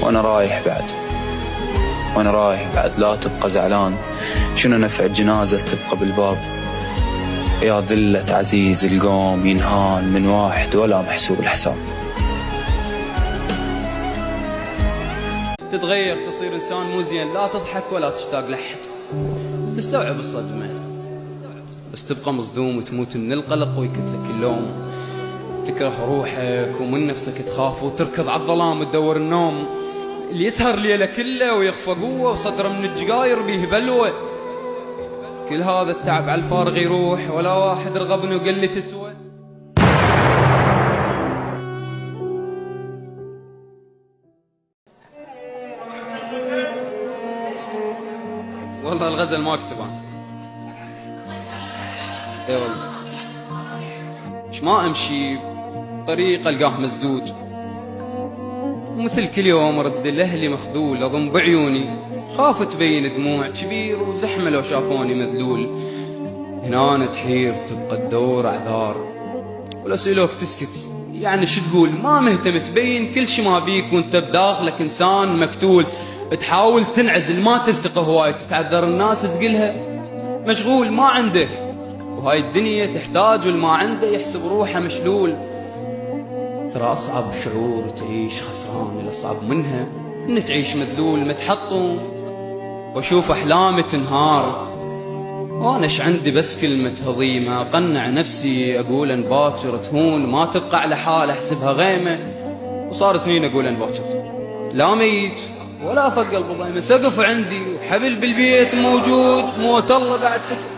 وأنا رايح بعد لا تبقى زعلان. شنو نفع الجنازة تبقى بالباب؟ يا ذلة عزيز القوم ينهان من واحد ولا محسوب الحساب. تتغير تصير إنسان مو زين، لا تضحك ولا تشتاق لحد، تستوعب الصدمة بس تبقى مصدوم وتموت من القلق ويكتلك اللوم. تكره روحك ومن نفسك تخاف وتركض على الظلام وتدور النوم. اللي يسهر ليلة كله ويخفى قوة وصدره من الجقاير بيه بلوة. كل هذا التعب على الفارغ يروح ولا واحد رغبني وقال لي تسوى. والله الغزل ما اكتب انا. اي والله مش ما امشي طريق القاه مسدود، ومثل كل يوم ارد لاهلي مخذول. اضم بعيوني خاف تبين دموع كبير وزحمه لو شافوني مذلول. هنا تحير تبقى تدور اعذار ولا سيلوك تسكت، يعني شو تقول؟ ما مهتم تبين كل شي ما بيك وانت بداخلك انسان مقتول. تحاول تنعزل ما تلتقى هواي، تتعذر الناس تقلها مشغول ما عندك، وهاي الدنيا تحتاج والما عنده يحسب روحه مشلول. ترى أصعب شعور تعيش خسران، الأصعب منها إن تعيش مذلول متحطم وأشوف أحلامي تنهار. وأنا إيش عندي بس كلمة هضيمة أقنع نفسي أقول أن باكر تهون، ما تبقى على حال أحسبها غيمة. وصار سنين أقول أن باكر لا ميت ولا فق البضيمة، سقف عندي وحبل بالبيت موجود، موت الله بعد فكر.